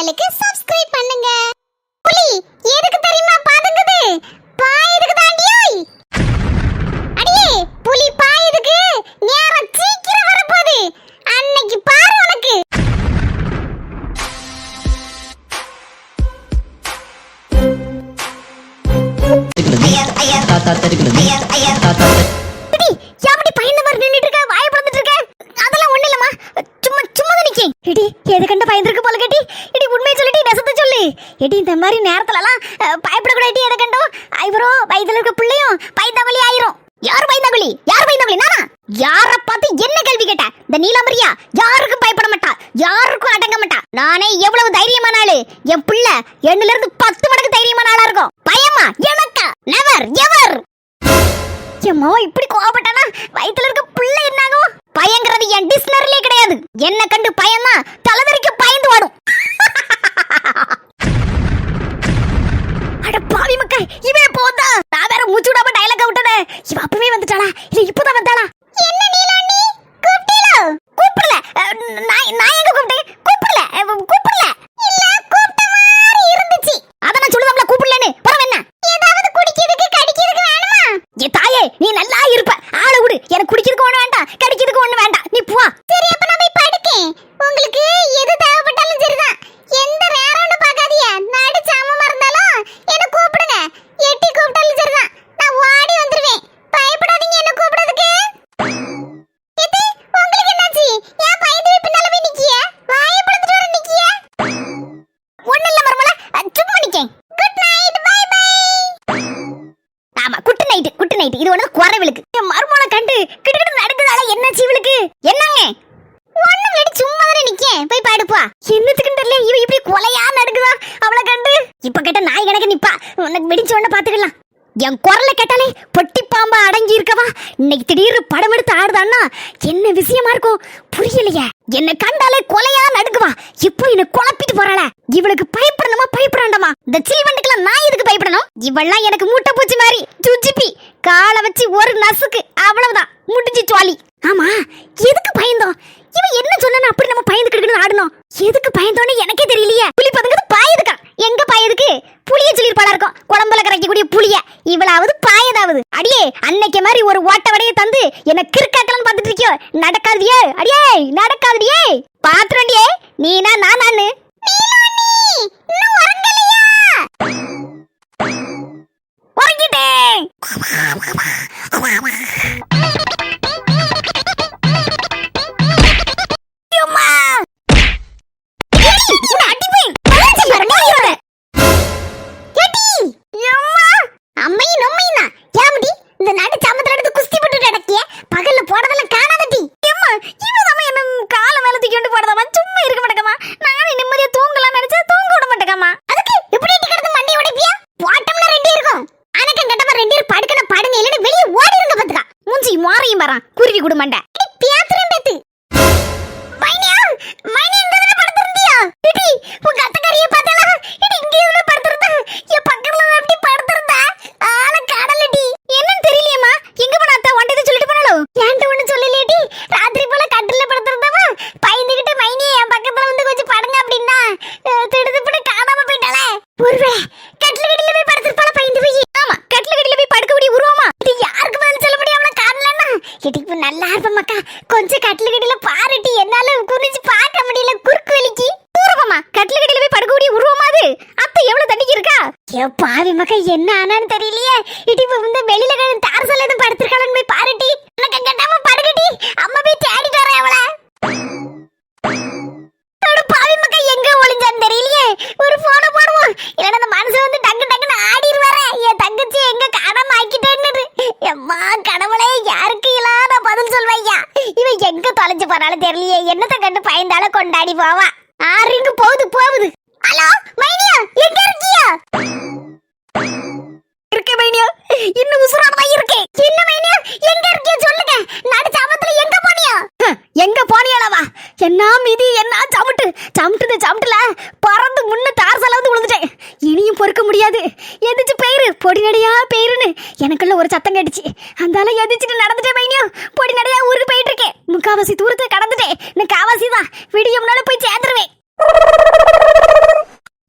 சேனலுக்கு சப்ஸ்கிரைப் பண்ணுங்க. புலி எதுக்கு தெரியுமா பாதுங்குது? பாய் எதுக்கு தாண்டியோய்? அடியே புலி பாய் எதுக்கு? நேரம் சீக்கிரம் வரப்போகுது. அன்னைக்கு பாரு உனக்கு. எப்படி பயந்த மாதிரி நின்னுட்டு இருக்க? வாயை பிளந்துட்டு இருக்க? அதெல்லாம் ஒண்ணு இல்லம்மா. சும்மா தான் நிக்கேன். எடி எது கண்ட பயந்துருக்கு போல கேட்டி. எடி உண்மையை சொல்லிட்டு நெசத்தை சொல்லு. எடி இந்த மாதிரி நேரத்துலலாம் பயப்படக்கூடாது. எதை கண்டோம் ஐவரோ வயதுல இருக்க பிள்ளையும் பயந்தாங்களி ஆயிரும். யார் பயந்தாங்களி? யார் பயந்தாங்களி? நானா? யார பார்த்து என்ன கேள்வி கேட்ட? இந்த நீலாம்பரியா யாருக்கும் பயப்பட மாட்டா, யாருக்கும் அடங்க மாட்டா. நானே எவ்வளவு தைரியமான ஆளு. என் பிள்ளை 8ல இருந்து 10 மடங்கு தைரியமான ஆளா இருக்கும். பயமா எனக்கா? Never ever. எம்மா இப்படி கோவப்பட்டானா வயித்துல இருக்க பிள்ளை என்னாகும்? பயங்கிறது என் டிக்ஷனரியிலே கிடையாது. என்ன கண்டு பயமா தலைவரிக்கு பயந்து வாடும். அட பாவி மக்கள், இவே போதா. நான் வேற மூச்சு விடாம டயலாக் விட்டனே. இவ அப்பவே வந்துட்டாளா இல்ல இப்பதான் வந்தாளா? என்ன நீலாண்டி கூப்பிட்டீல? கூப்பிடல. நான் எங்க கூப்பிட்டேன்? கூப்பிடல இல்ல கூப்பிட்ட மாதிரி இருந்துச்சு. அத நான் சொல்லுதம்ல கூப்பிடலன்னு. பரவ என்ன? ஏதாவது குடிக்கிறதுக்கு கடிக்கிறதுக்கு வேணுமா? ஏ தாயே நீ நல்லா இருப்ப. ஆள விடு. எனக்கு குடிக்கிறதுக்கு ஒண்ணு வேண்டாம், கடிக்கிறதுக்கு ஒண்ணு வேண்டாம். நீ போ. சரி அப்ப நான் போய் படுக்கேன். உங்களுக்கு எது தேவைப்பட்டாலும் சரிதான். எந்த நேரம்னு பார்க்காதீங்க. நடு சாமமா இருந்தாலும் என்ன கூப்பிடுங்க. எட்டி கூப்பிட்டாலும் சரிதான். நான் ஓடி வந்துருவேன். பயப்படாதீங்க என்ன கூப்பிடுறதுக்கு. இது உங்களுக்கு என்னாச்சு? ஏன் பயந்து பின்னால போய் நிக்கிய? வாயை பிளந்துட்டு வர நிக்கிய? ஒண்ணு இல்ல மர்மல, சும்மா நிக்கேன். Good night, bye bye. ஆமா குட் நைட். இது ஒண்ணு குறவிலுக்கு. மர்மல கண்டு கிடுகிடு நடக்குதால என்னாச்சு இவளுக்கு? என்னங்க? ஒண்ணு வெடி சும்மா தான நிக்கேன். போய் பாடுப்பா. என்னத்துக்கு தெரியல இவ இப்படி கொலையா நடக்குதா அவளை கண்டு. இப்ப கேட்ட நாய் கணக்கு நிப்பா. உனக்கு வெடிச்ச உடனே பாத்துக்கலாம். என் குரலை கேட்டாலே பொட்டி பாம்பா அடங்கி இருக்கவா இன்னைக்கு திடீர்னு படம் எடுத்து ஆடுதான்னா என்ன விஷயமா இருக்கும் புரியலையே. என்ன கண்டாலே கொலையா நடுக்குவா. இப்போ என்ன குழப்பிட்டு போறாள. இவளுக்கு பயப்படணுமா பயப்படாண்டாமா? இந்த சில்வண்டுக்கெல்லாம் நான் எதுக்கு பயப்படணும்? இவெல்லாம் எனக்கு மூட்டை பூச்சி மாதிரி சுஜிப்பி. காலை வச்சு ஒரு நசுக்கு அவ்வளவுதான் முடிஞ்சு சுவாலி. ஆமா எதுக்கு பயந்தோம்? இவன் என்ன சொன்னா அப்படி நம்ம பயந்து கிடக்குன்னு ஆடணும். எதுக்கு பயந்தோன்னு எனக்கே தெரியலையே. புலி பதுங்குது பாயதுக்கா. எங்க பாயதுக்கு? புளிய சொல்லிருப்பாளா இருக்கும். குழம்புல கரைக்கக்கூடிய புளிய. இவளாவது பாயதாவது. அடியே அன்னைக்கு மாதிரி ஒரு ஓட்ட வடைய தந்து என்ன கிறுக்காக்கலன்னு பாத்துட்டு இருக்கியோ. நடக்காதியே அடியே நடக்காதியே. பாத்துறண்டியே நீனா நானு. உறங்கிட்டேன். குருவி குடுமண்ட பேத்துறேன் பேத்து. மைனியா மைனியா இந்த தடவை படுத்துறியா? இடி உங்க அத்தக்காரியை பார்த்தல. இடி இங்க எவ்வளவு படுத்துறதா? என் பக்கத்துல அப்படி படுத்துறதா? ஆள கடலடி. என்னன்னு தெரியலையேமா. எங்க போன அத்தை ஒண்டே சொல்லிட்டு போனாலோ? ஏன்ட்ட ஒண்ணு சொல்லலையேடி. ராத்திரி போல கட்டில்ல படுத்துறதவா பயந்துகிட்டு மைனியா என் பக்கத்துல வந்து கொஞ்சம் படுங்க அப்படின்னா திடுதிப்புன்னு காணாம போயிட்டாளே. ஒருவேளை கட்டில கடியில போய் படுத்துறப்பால பயந்து போய். ஆமா கட்டில கடியில போய் படுக்கக்கூடிய உருவமா இது யாருக்கு பதில் சொல்ல முடியாம காணலன்னா. இடிப்பு நல்லா இருப்ப மக்கா. கொஞ்சம் கட்டில கடியில பாருட்டி. என்னால குனிஞ்சு பார்க்க முடியல குறுக்கு வலிக்கு. உருவமா கட்டில கடியில போய் படுக்கக்கூடிய உருவமா அது? அத்தை எவ்வளவு தண்ணிக்கு இருக்கா? ஏ பாவி மக்கா என்ன ஆனான்னு தெரியலையே. இடிப்பு வந்து வெளியில தாரசால எதுவும் படுத்திருக்காளன்னு போய் பாருட்டி. எனக்கு கட்டாம படுக்கட்டி. அம்மா போய் தேடிட்டு வரேன் அவளை. பாவி மக்கா எங்க ஒளிஞ்சான்னு தெரியலையே. ஒரு போனை போடுவோம். இல்லைன்னா அந்த மனசு வந்து டக்கு டக்குன்னு ஆடிடுவாரே. என் தங்கச்சி எங்க காணாம ஆக்கிட்டேன்னு. எம்மா கடவுளே யாருக்கு இல்லாத பதில் சொல்வையா. இவன் எங்க தொலைஞ்சு போனாலும் தெரியலையே. என்னத்தை கண்டு பயந்தால கொண்டாடி போவா. ஆறுங்க போகுது. ஹலோ மைனியா எங்க இருக்கியா? இருக்கே மைனியா. இன்னும் உசுரானதான் இருக்கே. என்ன மைனியா எங்க இருக்கியா சொல்லுங்க. நடு சாமத்துல எங்க போனியா? எங்க போனியாளவா? என்ன மீதி என்ன சமுட்டுல பறந்து முன்ன தார்சால வந்து விழுந்துட்டேன். இனியும் பொறுக்க முடியாது. எதிச்சு பெயிரு பொடி நடையா பெயிருன்னு எனக்குள்ள ஒரு சத்தம் கேட்டுச்சு. அந்தால எதிச்சுட்டு நடந்துட்டேன் மைனியா. பொடி நடையா ஊருக்கு போயிட்டு இருக்கேன். முக்காவாசி தூரத்தை கடந்துட்டேன். நான் காவாசி தான். விடிய முன்னால போய் சேர்ந்துருவேன்.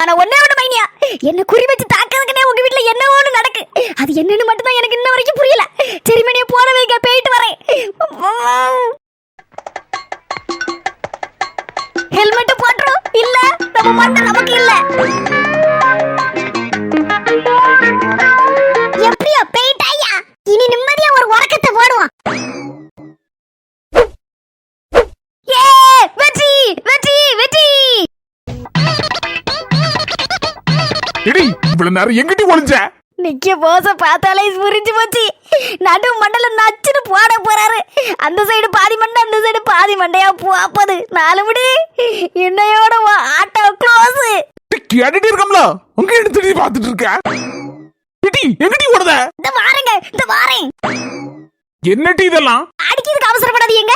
ஆனா ஒண்ணே ஒண்ணு மைனியா, என்ன குறி வச்சு தாக்கிறதுக்குனே உங்க வீட்ல என்ன ஒண்ணு நடக்கு. அது என்னன்னு மட்டும் தான் எனக்கு இன்ன வரைக்கும் புரியல. சரி மைனியா, போற வைங்க, போயிட்டு வரேன். ஹெல்மெட் போட்டுரும். இல்ல நம்ம மண்டை நமக்கு இல்ல. எப்படியோ போயிட்டாயா, இனி நிம்மதியா ஒரு உறக்கத்தை போடுவோம். ஏ வெற்றி வெற்றி வெற்றி. எடி இவ்வளவு நேரம் எங்கிட்டி ஒளிஞ்ச? நிக்க போச பார்த்தாலே புரிஞ்சு போச்சு. நடு மண்டல நச்சுன்னு போட போறாரு. அந்த சைடு பாதி மண்டை, அந்த சைடு பாதி மண்டையா போப்பது. 4 முடி என்னையோட ஆட்டோ க்ளோஸ். கேட்டுட்டு இருக்கம்ல, உங்க எடுத்துட்டு பாத்துட்டு இருக்க. எடி எங்கிட்டி ஓடுத? இந்த வாரேங்க, இந்த வாரேன். என்னடி இதெல்லாம்? அடிக்கிறதுக்கு அவசரப்படாதீங்க.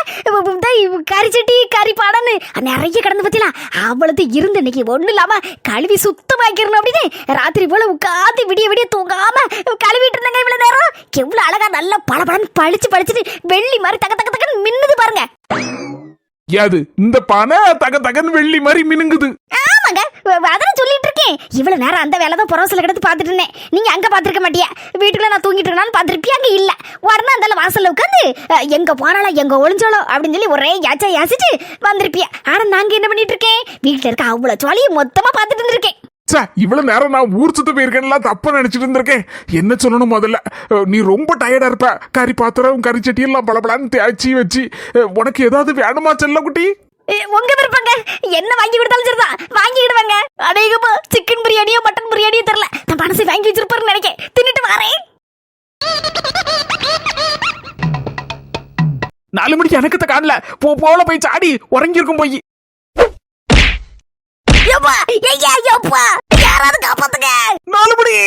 கறி சட்டி கறி பாடன்னு நிறைய கடந்து பத்தியா அவ்வளவு இருந்து இன்னைக்கு ஒண்ணு இல்லாம கழுவி சுத்தமாக்கிடணும் அப்படின்னு ராத்திரி போல உட்காந்து விடிய விடிய தூங்காம கழுவிட்டு இருந்தாங்க. இவ்வளவு நேரம் எவ்வளவு அழகா நல்ல பளபளன்னு பளிச்சுட்டு வெள்ளி மாதிரி தக தக தகன்னு மின்னுது பாருங்க. யாது இந்த பானை தக தகன்னு வெள்ளி மாதிரி மினுங்குது. ஆமாங்க, அதான் சொல்லிட்டு இருக்கேன். இவ்வளவு நேரம் அந்த வேலை தான் புறவசல கிடந்து பாத்துட்டு இருந்தேன். நீங்க அங்க பாத்துருக்க மாட்டியா? வீட்டுக்குள்ள நான் தூங்கிட்டு இருக்கேன்னு பாத்துருப்பியா? அங்க இல்ல. உடனே அந்த வாசல்ல உட்காந்து எங்க போனாலோ எங்க ஒளிஞ்சாலோ அப்படின்னு சொல்லி ஒரே யாச்சிட்டு வந்திருப்பியா? ஆனா நாங்க என்ன பண்ணிட்டு இருக்கேன், வீட்டுல இருக்க அவ்வளவு ஜாலியும் மொத்தமா பாத்துட்டு இருந்திருக்கேன். இவ்வளவு நேரம் நான் ஊர் சுத்த போயிருக்கேன் தப்பா நினைச்சிட்டு இருந்திருக்கேன். என்ன சொல்லணும், முதல்ல நீ ரொம்ப டயர்டா இருப்ப. கறி பாத்திரம் கறி சட்டி எல்லாம் பளபளன்னு தேய்ச்சி வச்சு உனக்கு ஏதாவது வேணுமா செல்ல குட்டி? உங்க விருப்பங்க, என்ன வாங்கி கொடுத்தாலும் சரிதான், வாங்கிடுவாங்க. அநேகமா சிக்கன் பிரியாணியோ மட்டன் பிரியாணியோ தெரியல, நான் பணத்தை வாங்கி வச்சிருப்பாருன்னு நினைக்கிறேன். தின்னுட்டு வரேன். 4 மணிக்கு எனக்கத்த காணல. போல போய் சாடி உறங்கி இருக்கும் போய். யப்பா ஐயா யப்பா, யாராவது காப்பாத்துங்க. 4 மணி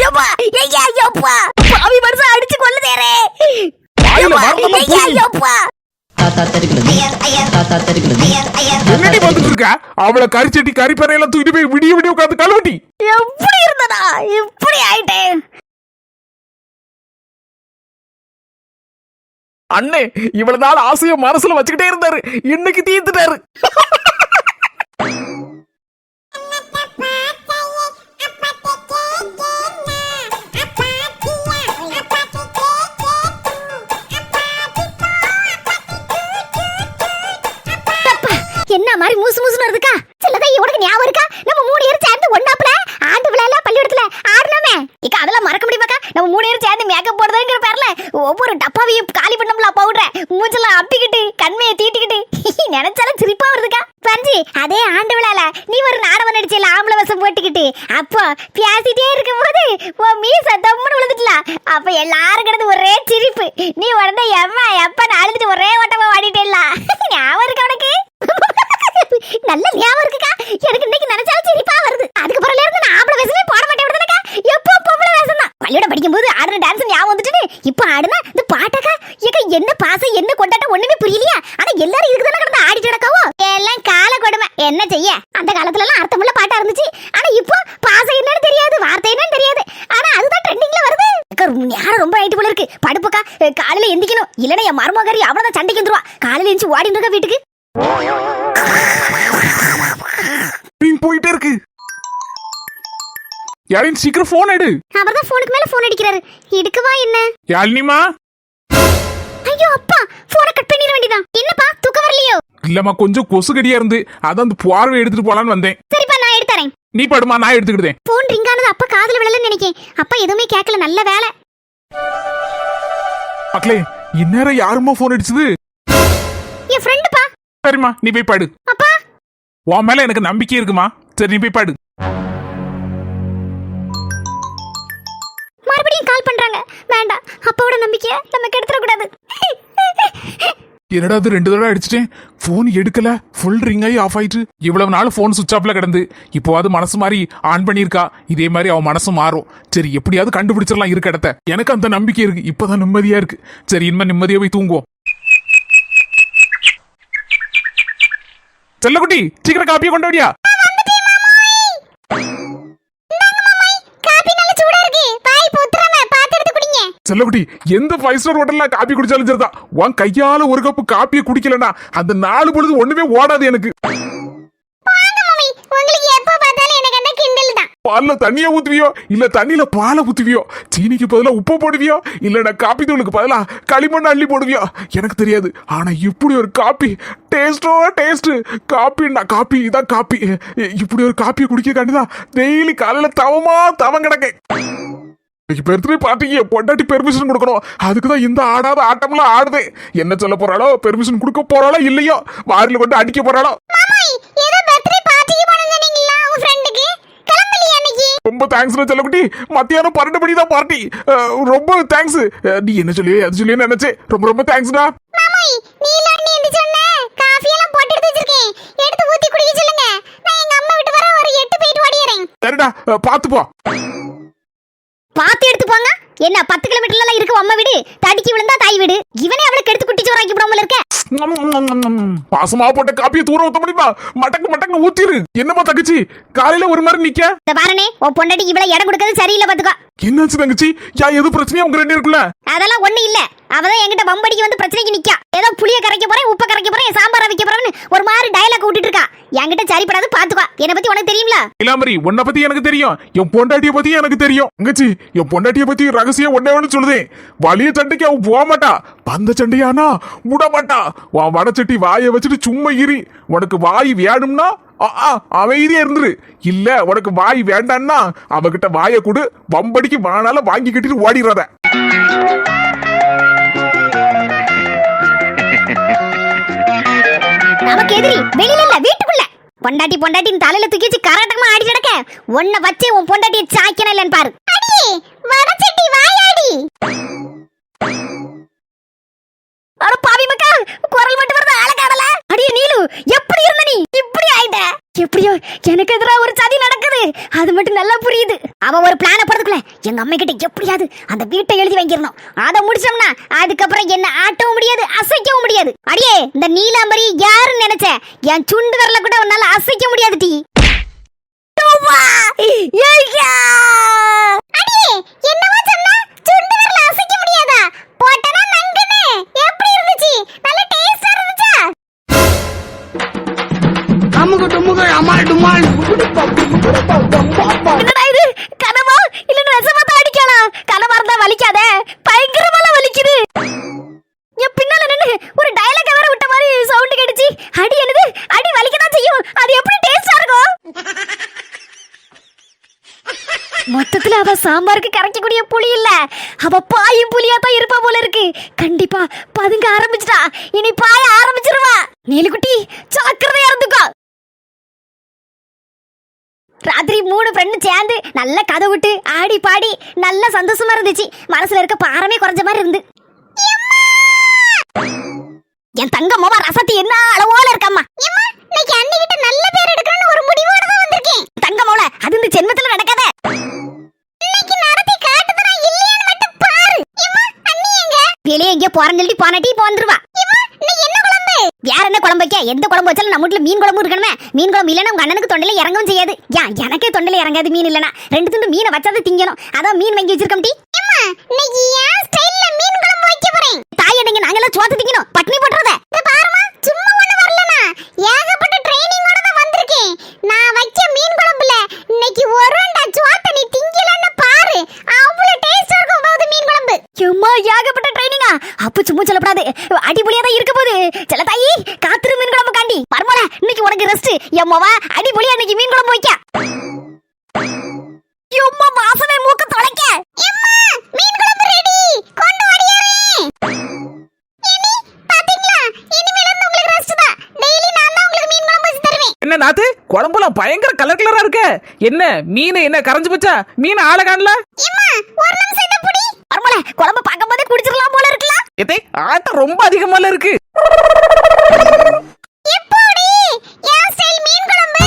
யப்பா ஐயா யப்பா, பாவி மனுஷன் அடிச்சு கொல்லுதேரே. வாயில வரணுமா ஐயா யப்பா. என்னடி வந்துட்டு இருக்க? அவளை கறி சட்டி கறி பறையெல்லாம் தூக்கிட்டு போய் விடிய விடிய உட்காந்து கழுவட்டி. எப்படி இருந்ததா இப்படி ஆயிட்டேன்? அண்ணே இவ்வளவு நாள் ஆசைய மனசுல வச்சுக்கிட்டே இருந்தாரு, இன்னைக்கு தீர்த்துட்டாரு. என்ன மாதிரி மூசு மூசுன்னு இருக்குக்கா? சிலதை உனக்கு ஞாபகம் இருக்கா? நம்ம 3 பேரும் சேர்ந்து ஒண்ணாப்புல ஆண்டு விழால பள்ளிக்கூடத்துல ஆடுனோமே. இக்க அதெல்லாம் மறக்க முடியுமாக்கா? நம்ம 3 பேரும் சேர்ந்து மேக்கப் போடுறதுங்கிற பேர்ல ஒவ்வொரு டப்பாவையும் காலி பண்ணோம்ல பவுடரை மூஞ்செல்லாம் அப்பிக்கிட்டு கண்மையை தீட்டிக்கிட்டு நினைச்சாலும் சிரிப்பா வருதுக்கா. பஞ்சி அதே ஆண்டு விழால நீ ஒரு நாடகம் நடிச்சல ஆம்பளை வசம் போட்டுக்கிட்டு அப்போ பேசிட்டே இருக்கும் போது மீச தம்முன்னு விழுந்துட்டலாம். அப்ப எல்லாரும் கிடந்து ஒரே சிரிப்பு. நீ உடனே எம்மா எப்ப அழுதுட்டு ஒரே ஓட்டமா வாடிட்டேல. ஞாபகம் இருக்கா உனக்கு? நல்ல ஞாபகம் இருக்குக்கா. எனக்கு இன்னைக்கு நினைச்சாலும் சிரிப்பா வருது. அதுக்கு பிறகு இருந்து நான் ஆம்பளை வேஷமே போட மாட்டேன் விடுதேனக்கா. எப்போ பொம்பளை வேஷம் தான். பள்ளியோட படிக்கும்போது ஆடுற டான்ஸ் ஞாபகம் வந்துட்டு இப்போ ஆடுனா இந்த பாட்டக்கா ஏக்க என்ன பாசம் என்ன கொண்டாட்டம் ஒண்ணுமே புரியலையா? ஆனா எல்லாரும் இதுக்கு தானே கிடந்து ஆடிட்டு நடக்காவோ. எல்லாம் கால கொடுமை. என்ன செய்ய, அந்த காலத்துல எல்லாம் அர்த்தமுள்ள பாட்டா இருந்துச்சு. ஆனா இப்போ பாசம் என்னன்னு தெரியாது, வார்த்தை என்னன்னு தெரியாது. ஆனா அதுதான் ட்ரெண்டிங்ல வருது. யாரும் ரொம்ப ஆயிட்டு போல இருக்கு. படுப்புக்கா, காலையில எந்திக்கணும். இல்லன்னா என் மருமகாரி அவ்வளவுதான் சண்டைக்கு வந்துருவா. காலையில எந்திச்சு ஓடிட்டு இருக்கா வீட்டுக்கு. போயிட்டே இருக்கு. யாரையும் சீக்கிரம் போன் எடு. அவர்தான் போனுக்கு மேல போன் அடிக்கிறாரு. எடுக்கவா என்ன? யாழ்னிமா. ஐயோ அப்பா, போனை கட் பண்ணிர வேண்டியதான். என்னப்பா தூக்கம் வரலையோ? இல்லம்மா, கொஞ்சம் கொசுகடியா இருந்து அதான் அந்த பார்வை எடுத்துட்டு போலான்னு வந்தேன். சரிப்பா, நான் எடுத்துறேன். நீ படுமா, நான் எடுத்துக்கிட்டேன். போன் ரிங் ஆனது அப்பா காதுல விழலன்னு நினைக்கேன். அப்பா எதுவுமே கேட்கல. நல்ல வேலை. மக்களே, இந்நேரம் யாருமா போன் அடிச்சது? என் ஃப்ரெண்டுப்பா. சரிம்மா, நீ போய் பாடு. அப்பா உன் மேல எனக்கு நம்பிக்கை இருக்குமா? சரி, நீ போய் பாடு. மறுபடியும் கால் பண்றாங்க. வேண்டாம், அப்பாவோட நம்பிக்கைய நம்ம கெடுத்துற கூடாது. என்னடா அது 2 தடவை அடிச்சிட்டேன், போன் எடுக்கல. ஃபுல் ரிங் ஆகி ஆஃப் ஆயிட்டு. இவ்வளவு நாள் போன் சுவிட்ச் ஆஃப்ல கிடந்து இப்போவாது மனசு மாதிரி ஆன் பண்ணிருக்கா. இதே மாதிரி அவன் மனசு மாறும். சரி, எப்படியாவது கண்டுபிடிச்சிடலாம் இருக்க இடத்த. எனக்கு அந்த நம்பிக்கை இருக்கு. இப்பதான் நிம்மதியா இருக்கு. சரி, இனிமே நிம்மதியா போய் தூங்குவோம். செல்லக்குட்டி, சீக்கிரம் காப்பியை கொண்டு வரியா? செல்லக்குட்டி, எந்த 5 ஸ்டார் ஹோட்டல்ல காப்பி குடிச்சாலும் சரிதான். உன் கையால ஒரு கப்பு காப்பியை குடிக்கலனா அந்த 4 பொழுது ஒண்ணுமே ஓடாது எனக்கு. உங்களுக்கு எப்ப பார்த்தாலும் எனக்கு அந்த பால்ல தண்ணிய ஊத்துவியோ இல்ல தண்ணியில பாலை ஊத்துவியோ, சீனிக்கு பதிலா உப்பு போடுவியோ இல்ல காப்பி தூளுக்கு பதிலா களிமண் அள்ளி போடுவியோ எனக்கு தெரியாது. ஆனா இப்படி ஒரு காப்பி டேஸ்டோ டேஸ்ட். காப்பி இதான் காப்பி. இப்படி ஒரு காப்பியை குடிக்க காண்டிதான் டெய்லி காலையில தவம் கிடக்கு. பர்த்டே பார்ட்டிக்கு பொண்டாட்டி பெர்மிஷன் கொடுக்கணும். அதுக்குதான் இந்த ஆடாத ஆட்டம்லாம் ஆடுது. என்ன சொல்ல போறாளோ, பெர்மிஷன் கொடுக்க போறாளோ இல்லையோ, வாரில கொண்டு அடிக்க போறாளோ. ரொம்ப தேங்க்ஸ் செல்லக்குட்டி. மத்தியானம் 12 மணி தான் பார்ட்டி. ரொம்ப தேங்க்ஸ். நீ என்ன சொல்லி அது சொல்லி நினைச்சே. ரொம்ப தேங்க்ஸ்டா. சரிடா, பாத்து போ. பாத்து எடுத்து போங்க. என்ன 10 கிலோமீட்டர்ல இருக்கு அம்மா வீடு. தடிக்கி விழுந்தா தாய் வீடு. இவனே அவளுக்கு எடுத்து குட்டி சோறாக்கி போடாமல இருக்க. பாசமா போட்ட காப்பியை தூர ஊத்த முடியுமா? மட்டக்கு ஊத்திரு. என்னமா தங்கச்சி காலையில ஒரு மாதிரி நிக்க? இந்த பாருனே, உன் பொண்டாட்டி இவ்வளவு இடம் கொடுக்கிறது சரியில்லை பாத்துக்கோ. என்னாச்சு தங்கச்சி? எது பிரச்சனையா உங்க ரெண்டு இருக்குல்ல? அதெல்லாம் ஒண்ணு இல்ல. அவதான் என்கிட்ட பம்படிக்கு வந்து பிரச்சனைக்கு நிக்கா. ஏதோ புளிய கரைக்க போறேன், உப்ப கரைக்க போறேன், சாம்பார் வைக்க போறேன்னு ஒரு மாதிரி டயலாக் விட்டுட்டு இருக்கா. என்கிட்ட சரிப்படாது பாத்துக்கோ. என்ன பத்தி உனக்கு தெரியும்ல? இல்லாமரி உன்னை பத்தி எனக்கு தெரியும், என் பொண்டாட்டிய பத்தி எனக்கு தெரியும். தங்கச்சி என் பொண்டாட்டிய பத்தி ரகசியம் ஒன்னே சொல்லுதேன். வலிய சண்டைக்கு அவன் போக மாட்டா. பந்த சண்டையானா விட மாட்டா. வடச்சட்டி வாயை வச்சுட்டு சும்மா இரு. உனக்கு வாய் வேணும்னா அமைதியா இருந்துரு. இல்ல உனக்கு வாய் வேண்டான்னா அவகிட்ட வாயை கொடு. வம்படிக்கு வானால வாங்கி கட்டிட்டு ஓடிடுறத. நமக்கு எதிரி வெளியில இல்ல, வீட்டுக்குள்ள. பொண்டாட்டின் தலையில தூக்கி வச்சு கராட்டமா ஆடி கிடக்க. உன்னை வச்சு உன் பொண்டாட்டியை சாய்க்கணும் இல்லன்னு பாரு. அடி வடச்சட்டி வாயாடி. அட பாவி மக்கா, குரல் மட்டும் வருது ஆளகாடல. அடியே நீலு, எப்படி இருந்த நீ? இப்படி ஆயிட்ட. எப்படியோ எனக்கு எதிரா ஒரு சதி நடக்குது. அது மட்டும் நல்லா புரியுது. அவ ஒரு பிளான போறதுக்குள்ள எங்க அம்மா கிட்ட எப்படியாவது அந்த வீட்டை எழுதி வாங்கிடணும். அதை முடிச்சோம்னா அதுக்கப்புறம் என்ன ஆட்டவும் முடியாது, அசைக்கவும் முடியாது. அடியே இந்த நீலாம்பரி யாருன்னு நினைச்ச? என் சுண்டு வரல கூட உன்னால அசைக்க முடியாது. டீ என்னவா சொன்னா? சுண்டு வரல அசைக்க முடியாதா? போட்டனா நங்கனே. எப்படி இருந்துச்சு? நல்ல டேஸ்டா இருந்துச்சா? அமுகு டுமுகு அமால் டுமால். என்னடா இது? கனவா இல்ல ரசமா தான் அடிக்கலாம்? கனவா இருந்தா வலிக்காதே, பயங்கரமா வலிக்குது. என் பின்னால நின்னு ஒரு டயலாக் வேற விட்ட மாதிரி சவுண்ட் கேட்டுச்சு. அடி என்னது? அடி வலிக்கதான் செய்யும். அது எப்படி டேஸ்டா இருக்கும்? மொத்தத்துல அவ சாம்பாருக்கு கரைக்கக்கூடிய புளி இல்ல, அவ பாயும் புளியா தான் இருப்பா போல இருக்கு. கண்டிப்பா பதுங்க ஆரம்பிச்சிட்டா. இனி பாய ஆரம்பிச்சிருவா. நீலுக்குட்டி ஜாக்கிரதையா இருந்துக்கோ. ராத்திரி 3 ஃப்ரெண்டு சேர்ந்து நல்ல கதை விட்டு ஆடி பாடி நல்ல சந்தோஷமா இருந்துச்சு. மனசுல இருக்க பாரமே குறைஞ்ச மாதிரி இருந்து. என் தங்கம்மா ரசத்தி என்ன அளவோல இருக்கம்மா. இன்னைக்கு அண்ணி கிட்ட நல்ல பேர் எடுக்கணும்னு ஒரு முடிவோட தான் வந்திருக்கேன். தங்கம்மாவள அது இந்த ஜென்மத்துல நடக்காத. இன்னைக்கு நடத்தி காட்டுதா இல்லையான்னு மட்டும் பாரு. அண்ணி எங்க? வெளிய எங்க போறன்னு சொல்லி போனட்டி இப்போ வந்துருவா. இன்னைக்கு என்ன குழம்பு? வேற என்ன குழம்பு வைக்க? எந்த குழம்பு வச்சாலும் நம்ம வீட்ல மீன் குழம்பு இருக்கணுமே. மீன் குழம்பு இல்லனா உங்க அண்ணனுக்கு தொண்டையில இறங்கவும் செய்யாது. எனக்கே தொண்டையில இறங்காது மீன் இல்லனா. 2 துண்டு மீனை வச்சாத திங்கணும். அதான் மீன் வாங்கி வச்சிருக்கேன். டி அம்மா இன்னைக்கு ஏன் ஸ்டைல்ல மீன் குழம்பு வைக்க போறேன். தாய் அடங்க நாங்கலாம் சோத்து திங்கணும். பட்னி போட்றத. பாருமா சும்மா ஒண்ணு வரலனா. ஏகப்பட்ட ட்ரெய்னிங்கோட தான் வந்திருக்கேன். நான் வைக்க மீன் குழம்புல இன்னைக்கு ஒருண்டா சோத்த நீ திங்கலன்னு பாரு. அவ்வளவு டேஸ்டா இருக்கும் போது மீன் குழம்பு. சும்மா ஏகப்பட்ட ட்ரெய்னிங்கா? அப்ப சும்மா சொல்லப்படாது. அடிபொலியா தான் இருக்க போகுது. செல்ல தாயி காத்துரு மீன் குழம்பு காண்டி. பரமல இன்னைக்கு உனக்கு ரெஸ்ட். எம்மவா அடிபொலியா இன்னைக்கு மீன் குழம்பு வைக்க. எம்மா வாசனை மூக்க தொலைக்க. எம்மா மீன் குழம்பு ரெடி. கொண்டு வாடியாரே. இனி பாத்தீங்களா? இனிமேல இருந்து உங்களுக்கு ரெஸ்ட் தான். டெய்லி நான் தான் உங்களுக்கு மீன் குழம்பு வச்சு தருவேன். என்ன நாத்து குழம்புலாம் பயங்கர கலரா இருக்கு. என்ன மீன் என்ன கரைஞ்சு போச்சா? மீன் ஆள காணல. எம்மா ஒரு நிமிஷம் இத புடி. பரமல குழம்பு பாக்கும்போதே குடிச்சிரலாம் போல இருக்குல. ஏதே ஆட்டம் ரொம்ப அதிகமால இருக்கு. எப்படி என் ஸ்டைல் மீன் குழம்பு?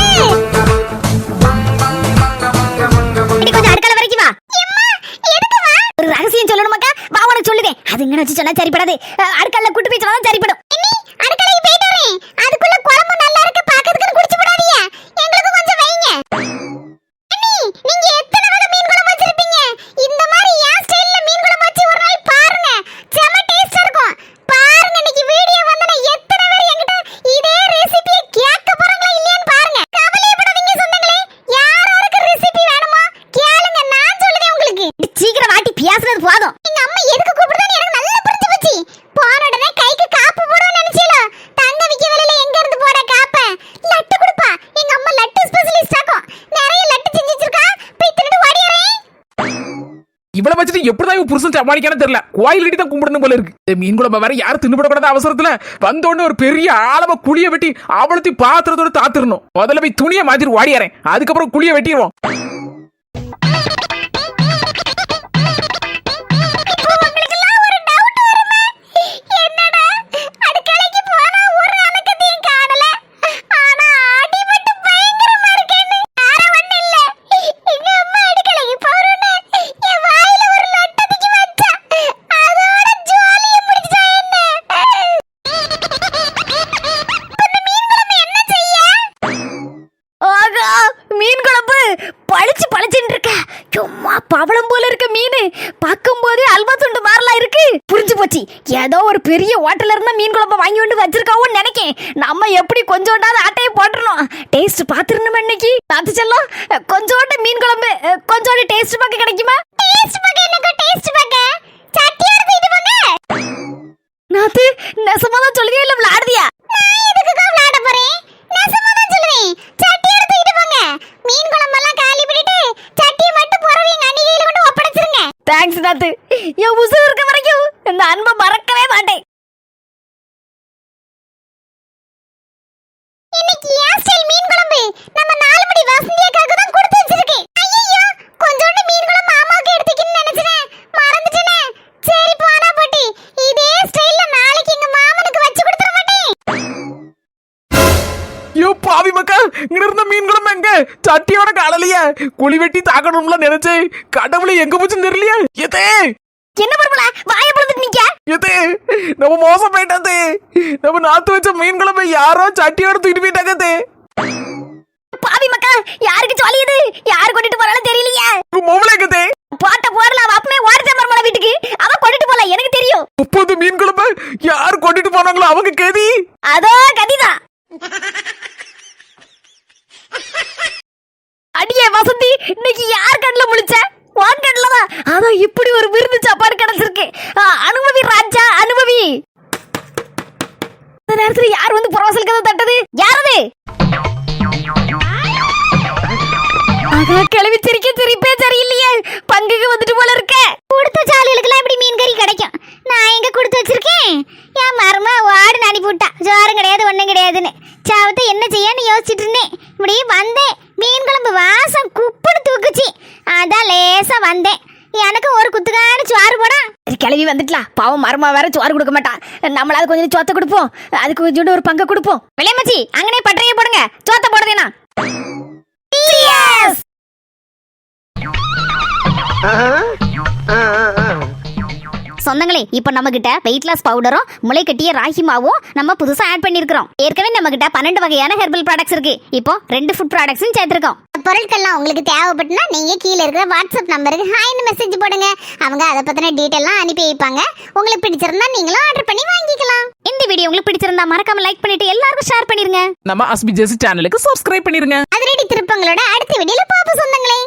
இடி கொஞ்சம் அடுக்கல வரைக்கும் வா. எம்மா எதுக்கு வா? ஒரு ரகசியம் சொல்லணுமாக்கா? வா உனக்கு சொல்லுதேன். அது எங்கன வச்சு சொன்னா சரிப்படாது. அடுக்கல்ல கூட்டி போய் சொன்னா சரிப்படும். இன்னி அடுக்கலைக்கு போயிட்டு வரேன். அதுக்குள்ள குழம்பு நல்லா இருக்கு பாக்கிறதுக்கு குடிச்சு போடாதீங்க. எங்களுக்கு கொஞ்சம் வைங்க. அண்ணி நீங்க எத்தனை வகை மீன் குழம்பு வச்சிருப்பீங்க? இந்த மாதிரி என் ஸ்டைல்ல மீன் குழம்பு வச்சு ஒரு நாள் பாருங்க. செம டேஸ்டா இருக்கும். பாருங்க இன்னைக்கு வீடியோ வந்தன எத்தனை பேர் என்கிட்ட இதே ரெசிபியை கேட்க போறாங்களா இல்லையான்னு பாருங்க. கவலைப்படாதீங்க சொந்தங்களே. யாருக்கு ரெசிபி வேணுமோ இவளை வச்சுட்டு எப்படிதான் இவன் புருஷன் சமாளிக்கானு தெரியல. கோயில் கட்டி தான் கும்பிடணும் போல இருக்கு. இந்த மீன் குழம்பு வேற யாரும் தின்னுபடக்கூடாத அவசரத்துல வந்தோடனே ஒரு பெரிய ஆளவ குழிய வெட்டி அவளத்தி பாத்திரத்தோட தாத்திரணும். முதல்ல போய் துணியை மாத்திட்டு ஓடியாரேன், அதுக்கப்புறம் குழிய வெட்டிடுவோம். பவளம் போல இருக்க மீன் பார்க்கும் போதே அல்வா துண்டு மாறலாம் இருக்கு. புரிஞ்சு போச்சு, ஏதோ ஒரு பெரிய ஹோட்டல்ல இருந்தா மீன் குழம்பு வாங்கி வந்து வச்சிருக்காவோன்னு நினைக்கேன். நம்ம எப்படி கொஞ்சோண்டாவது ஆட்டையை போட்டுறணும், டேஸ்ட் பாத்துறணும். இன்னைக்கு பார்த்து செல்லும் கொஞ்சோண்டு மீன் குழம்பு, கொஞ்சோண்டு டேஸ்ட் பார்க்க கிடைக்குமா? டேஸ்ட் பார்க்க என்னக்கா டேஸ்ட் பார்க்க சட்டியா எடுத்துட்டு போங்க. நாத்து நெசமா தான் சொல்லுங்க, இல்ல விளையாடுதியா? நான் எதுக்குக்கா விளையாட போறேன்? நெசமா தான் சொல்லுவேன், சட்டி எடுத்துட்டு போங்க. மீன் குழம்பெல்லாம் காலி பண்ணிட்டு சட்டியை மட்டும் போறவங்க அன்னிகையில கொண்டு ஒப்படைச்சிருங்க. தேங்க்ஸ் நாத்து, என் உசுர் இருக்க வரைக்கும் இந்த அன்பை மறக்கவே மாட்டேன். இன்னைக்கு ஏன் ஸ்டைல் மீன் குழம்பு நம்ம 4 மணி வசந்தியக்காக தான் கொடுத்து வச்சிருக்கேன். ஐயோ, கொஞ்சோண்டு மீன் குழம்பு மாமாவுக்கு எடுத்துக்கின்னு நினைச்சேன், மறந்துட்டேனே. சரி போனா போட்டி, இதே ஸ்டைல்ல நாளைக்கு எங்க மாமனுக்கு வச்சு கொடுத்துற மாட்டேன். ஐயோ பாவி மக்கா, இங்க இருந்த மீன் குழம்பு எங்க? சட்டியோட காணலையே. குழி வெட்டி தாக்கணும்ல நினைச்சேன், கடவுளை எங்க போச்சுன்னு தெரியலையா? எதே என்ன பரவல வாயை பழுத்துட்டு நிக்க? எதே நம்ம மோசம் போயிட்டாதே. நம்ம நாத்து வச்ச மீன் குழம்பை யாரோ சட்டியோட தூக்கிட்டு போயிட்டாங்க. பாவி மக்கா, யாருக்கு சொல்லியது? யார் கொண்டுட்டு போறாலும் தெரியலையே. மொபைலே போட்ட போறல அவ அப்பமே ஓடிச்ச மரமல வீட்டுக்கு அவ கொண்டுட்டு போல, எனக்கு தெரியும். 30 மீன் குழம்பு யார் கொண்டுட்டு போனாங்களோ அவங்க கதி. அதோ கதிதான். அடியே வசந்தி, இன்னைக்கு யார் கண்ணுல முழிச்ச? உன் கண்ணுலதான். அதோ இப்படி ஒரு விருந்து சாப்பாடு கிடைச்சிருக்கு. அனுபவி ராஜா, அனுபவி. இந்த நேரத்துல யார் வந்து புறவாசல் கதவு தட்டது? யாரது? கிளவி சிரிப்பே சரியில்லையே, பங்குக்கு வந்துட்டு போல இருக்க. கொடுத்த சாலைகளுக்கெல்லாம் இப்படி மீன் கறி கிடைக்கும், நான் எங்க கொடுத்து வச்சிருக்கேன்? என் மருமா வாடு அனுப்பி விட்டா, ஜோரம் கிடையாது ஒன்றும் கிடையாதுன்னு. சாவத்தை என்ன செய்யன்னு யோசிச்சுட்டு இருந்தேன். இப்படி வந்தேன், மீன் குழம்பு வாசம் குப்புன்னு தூக்குச்சு, அதான் லேசா வந்தேன். எனக்கு ஒரு குத்துக்கான சோறு போடா. கிளவி வந்துட்டலாம், பாவம் மருமா வேற சோறு கொடுக்க மாட்டான். நம்மளால கொஞ்சம் சோத்தை கொடுப்போம், அதுக்கு கொஞ்சோண்டு ஒரு பங்கு கொடுப்போம். விளையமச்சி அங்கனே பட்டறையை போடுங்க, சோத்தை போடுவேனா? சொந்தங்களே, இப்போ நம்ம கிட்ட வெயிட் லாஸ் பவுடரும் முளை கட்டிய ராகி மாவும் நம்ம புதுசா ஆட் பண்ணிருக்கோம். ஏற்கனவே நம்ம கிட்ட 12 வகையான ஹெர்பல் ப்ராடக்ட்ஸ் இருக்கு, இப்போ 2 ஃபுட் ப்ராடக்ட்ஸும் சேர்த்திருக்கோம். பொருட்கள்லாம் உங்களுக்கு தேவைப்பட்டுனா நீங்க கீழே இருக்கிற வாட்ஸ்அப் நம்பருக்கு ஹாய்னு மெசேஜ் போடுங்க, அவங்க அதை பத்தின டீட்டெயிலாம் அனுப்பி வைப்பாங்க. உங்களுக்கு பிடிச்சிருந்தா நீங்களும் ஆர்டர் பண்ணி வாங்கிக்கலாம். இந்த வீடியோ உங்களுக்கு பிடிச்சிருந்தா மறக்காம லைக் பண்ணிட்டு எல்லாருக்கும் ஷேர் பண்ணிருங்க. நம்ம அஸ்பி ஜெசி சேனலுக்கு சப்ஸ்கிரைப் பண்ணிருங்க. அதிரடி திருப்பங்களோட அடுத்த வீடியோல பாப்போம் சொந்தங்களே.